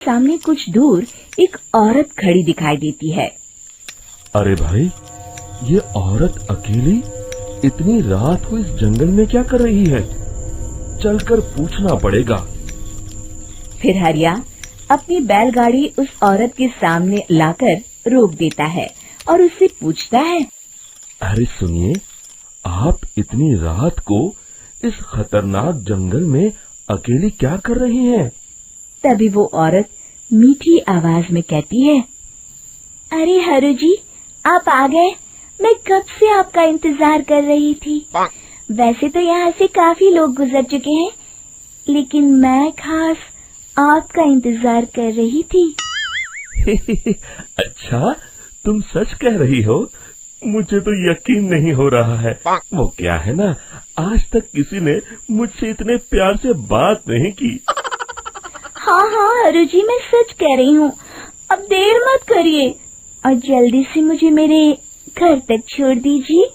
सामने कुछ दूर एक औरत खड़ी दिखाई देती है। अरे भाई, ये औरत अकेली इतनी रात को इस जंगल में क्या कर रही है? चलकर पूछना पड़ेगा। फिर हरिया अपनी बैलगाड़ी उस औरत के सामने लाकर रोक देता है और उससे पूछता है, अरे सुनिए, आप इतनी रात को इस खतरनाक जंगल में अकेली क्या कर रही हैं? तभी वो औरत मीठी आवाज में कहती है, अरे हरु जी, आप आ गए। मैं कब से आपका इंतजार कर रही थी। वैसे तो यहाँ से काफी लोग गुजर चुके हैं, लेकिन मैं खास आपका इंतजार कर रही थी। अच्छा, तुम सच कह रही हो? मुझे तो यकीन नहीं हो रहा है। वो क्या है ना, आज तक किसी ने मुझसे इतने प्यार से बात नहीं की। हाँ हाँ हरु जी, मैं सच कह रही हूँ। अब देर मत करिए और जल्दी से मुझे मेरे घर तक छोड़ दीजिए।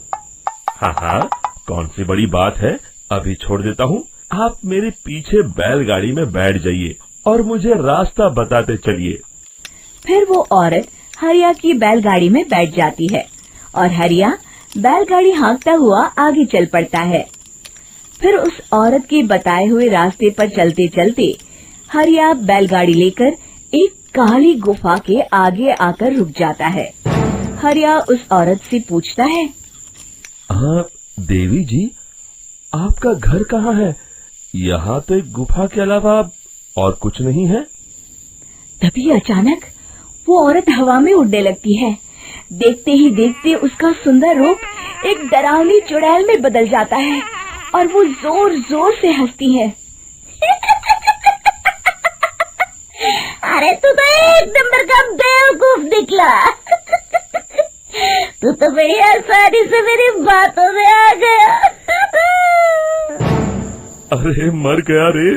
हाँ हाँ, कौन सी बड़ी बात है, अभी छोड़ देता हूँ। आप मेरे पीछे बैलगाड़ी में बैठ जाइए और मुझे रास्ता बताते चलिए। फिर वो औरत हरिया की बैलगाड़ी में बैठ जाती है और हरिया बैलगाड़ी हाँकता हुआ आगे चल पड़ता है। फिर उस औरत के बताए हुए रास्ते पर चलते चलते हरिया बैलगाड़ी लेकर एक काली गुफा के आगे आकर रुक जाता है। हरिया उस औरत से पूछता है, हाँ देवी जी, आपका घर कहाँ है? यहाँ तो एक गुफा के अलावा और कुछ नहीं है। तभी अचानक वो औरत हवा में उड़ने लगती है। देखते ही देखते उसका सुंदर रूप एक डरावनी चुड़ैल में बदल जाता है और वो जोर जोर से हंसती है। अरे तू तो एक नंबर का बेवकूफ निकला। तू तो बड़ी आसानी से मेरी बातों में आ गया। अरे मर गया रे,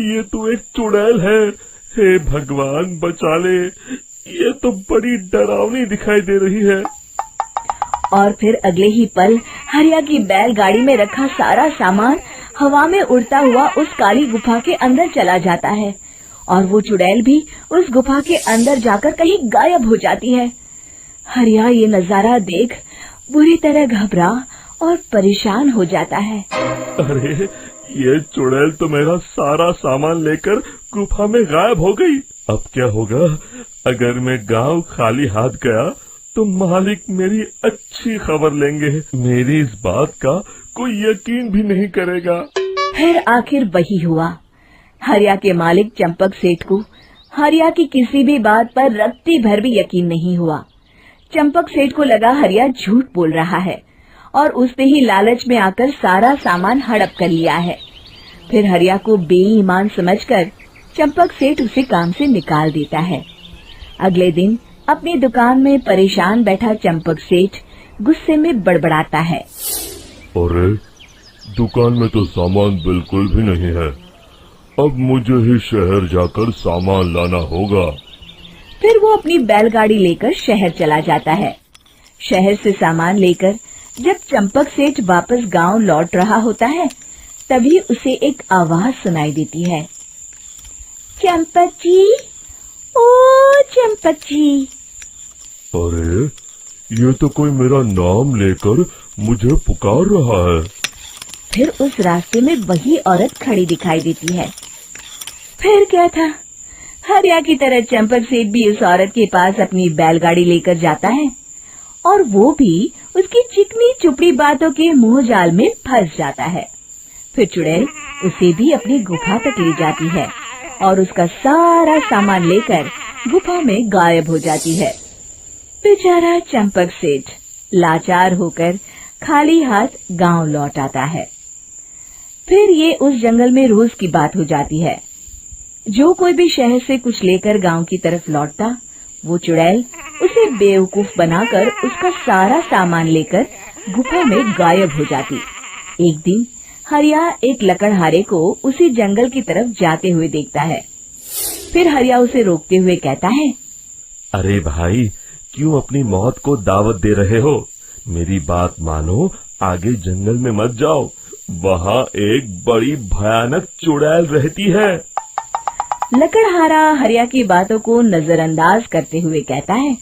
ये तो एक चुड़ैल है। हे भगवान बचा ले, ये तो बड़ी डरावनी दिखाई दे रही है। और फिर अगले ही पल हरिया की बैलगाड़ी में रखा सारा सामान हवा में उड़ता हुआ उस काली गुफा के अंदर चला जाता है और वो चुड़ैल भी उस गुफा के अंदर जाकर कहीं गायब हो जाती है। हरिया ये नजारा देख बुरी तरह घबरा और परेशान हो जाता है। अरे ये चुड़ैल तो मेरा सारा सामान लेकर गुफा में गायब हो गई। अब क्या होगा? अगर मैं गांव खाली हाथ गया तो मालिक मेरी अच्छी खबर लेंगे। मेरी इस बात का कोई यकीन भी नहीं करेगा। फिर आखिर वही हुआ। हरिया के मालिक चंपक सेठ को हरिया की किसी भी बात पर रत्ती भर भी यकीन नहीं हुआ। चंपक सेठ को लगा हरिया झूठ बोल रहा है और उसने ही लालच में आकर सारा सामान हड़प कर लिया है। फिर हरिया को बेईमान समझकर चंपक सेठ उसे काम से निकाल देता है। अगले दिन अपनी दुकान में परेशान बैठा चंपक सेठ गुस्से में बड़बड़ाता है, अरे दुकान में तो सामान बिल्कुल भी नहीं है। अब मुझे ही शहर जाकर सामान लाना होगा। फिर वो अपनी बैलगाड़ी लेकर शहर चला जाता है। शहर से सामान लेकर जब चंपक सेठ वापस गांव लौट रहा होता है, तभी उसे एक आवाज सुनाई देती है, चंपक जी, ओ चंपक जी। अरे ये तो कोई मेरा नाम लेकर मुझे पुकार रहा है। फिर उस रास्ते में वही औरत खड़ी दिखाई देती है। फिर क्या था, हरिया की तरह चंपक सेठ भी उस औरत के पास अपनी बैलगाड़ी लेकर जाता है और वो भी उसकी चिकनी चुपड़ी बातों के मुंह जाल में फंस जाता है। फिर चुड़ैल उसे भी अपनी गुफा तक ले जाती है और उसका सारा सामान लेकर गुफा में गायब हो जाती है। बेचारा चंपक सेठ लाचार होकर खाली हाथ गांव लौट आता है। फिर ये उस जंगल में रोज की बात हो जाती है। जो कोई भी शहर से कुछ लेकर गांव की तरफ लौटता, वो चुड़ैल उसे बेवकूफ बनाकर उसका सारा सामान लेकर गुफा में गायब हो जाती। एक दिन हरिया एक लकड़हारे को उसी जंगल की तरफ जाते हुए देखता है। फिर हरिया उसे रोकते हुए कहता है, अरे भाई, क्यों अपनी मौत को दावत दे रहे हो? मेरी बात मानो, आगे जंगल में मत जाओ। वहाँ एक बड़ी भयानक चुड़ैल रहती है। लकड़हारा हरिया की बातों को नजरअंदाज करते हुए कहता है।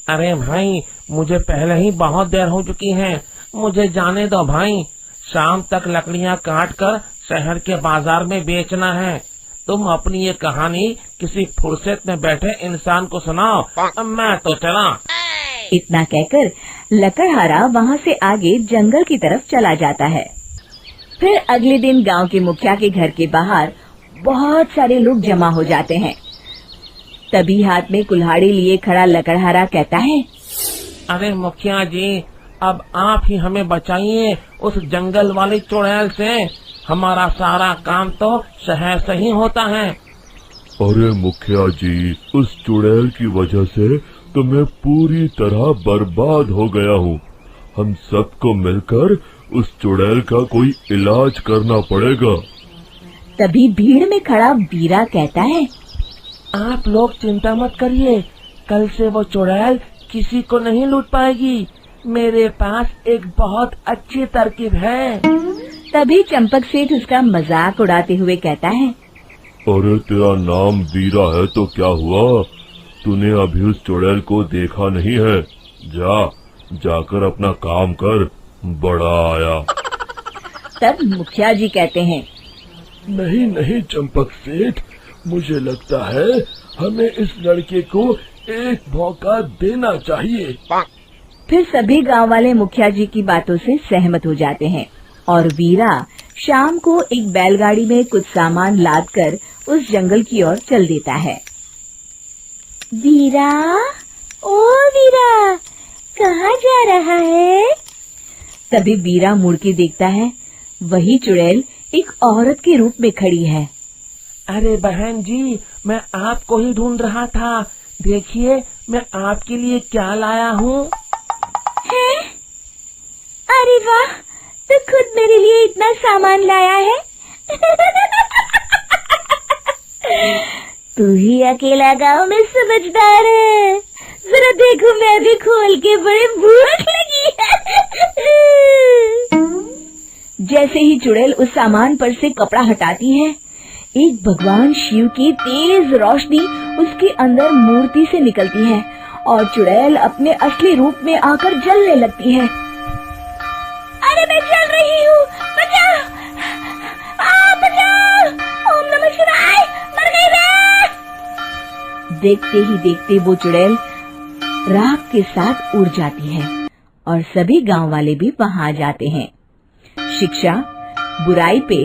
अरे भाई, मुझे पहले ही बहुत देर हो चुकी है, मुझे जाने दो भाई। शाम तक लकड़ियाँ काट कर शहर के बाजार में बेचना है। तुम अपनी ये कहानी किसी फुर्सत में बैठे इंसान को सुनाओ, मैं तो चला। इतना कहकर लकड़हारा वहाँ से आगे जंगल की तरफ चला जाता है। फिर अगले दिन गांव के मुखिया के घर के बाहर बहुत सारे लोग जमा हो जाते हैं। तभी हाथ में कुल्हाड़ी लिए खड़ा लकड़हारा कहता है। अरे मुखिया जी, अब आप ही हमें बचाइए उस जंगल वाली चुड़ैल से। हमारा सारा काम तो शहर से ही होता है। अरे मुखिया जी, उस चुड़ैल की वजह से तो मैं पूरी तरह बर्बाद हो गया हूँ। हम सबको मिलकर उस चुड़ैल का कोई इलाज करना पड़ेगा। तभी भीड़ में खड़ा वीरा कहता है। आप लोग चिंता मत करिए, कल से वो चुड़ैल किसी को नहीं लूट पाएगी। मेरे पास एक बहुत अच्छी तरकीब है। तभी चंपक सेठ उसका मजाक उड़ाते हुए कहता है। अरे तेरा नाम वीरा है तो क्या हुआ? तूने अभी उस चुड़ैल को देखा नहीं है? जाकर अपना काम कर, बड़ा आया। तब मुखिया जी कहते हैं। नहीं नहीं चंपक सेठ, मुझे लगता है हमें इस लड़के को एक मौका देना चाहिए। फिर सभी गांव वाले मुखिया जी की बातों से सहमत हो जाते हैं और वीरा शाम को एक बैलगाड़ी में कुछ सामान लादकर उस जंगल की ओर चल देता है। वीरा, ओ वीरा, कहाँ जा रहा है? तभी वीरा मुड़ के देखता है, वही चुड़ैल एक औरत के रूप में खड़ी है। अरे बहन जी, मैं आपको ही ढूंढ रहा था। देखिए, मैं आपके लिए क्या लाया हूँ। अरे वाह, तू खुद मेरे लिए इतना सामान लाया है। तू ही अकेला गांव में समझदार है। जरा देखो, मैं भी खोल के, बड़े भूख लगी है। जैसे ही चुड़ैल उस सामान पर से कपड़ा हटाती है, एक भगवान शिव की तेज रोशनी उसके अंदर मूर्ति से निकलती है और चुड़ैल अपने असली रूप में आकर जलने लगती है। अरे मैं जल रही हूँ, बचाओ! बचाओ! ओम नमः शिवाय, मर गई मैं! देखते ही देखते वो चुड़ैल राख के साथ उड़ जाती है और सभी गांव वाले भी वहां जाते हैं। शिक्षा बुराई पे